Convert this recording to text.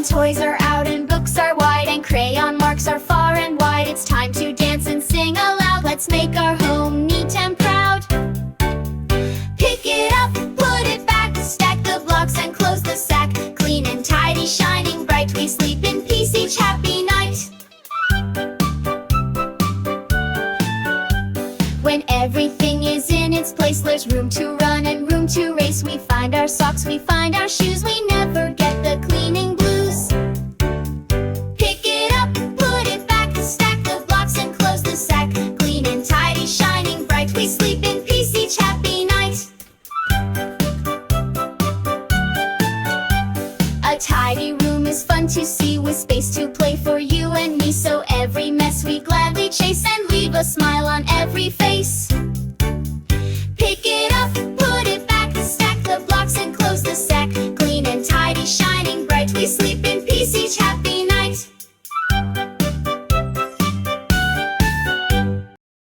toys are out and books are wide and crayon marks are far and wide. It's time to dance and sing aloud. Let's make our home neat and proud. Pick it up, put it back, stack the blocks and close the sack. Clean and tidy, shining bright, we sleep in peace each happy night. When everything is in its place, there's room to run and room to race. We find our socks, we find our shoes, we never get the cleaning blues. Pick it up, put it back, stack the blocks and close the sack. Clean and tidy, shining bright, we sleep in peace each happy night. A tidy room is fun to see with space to play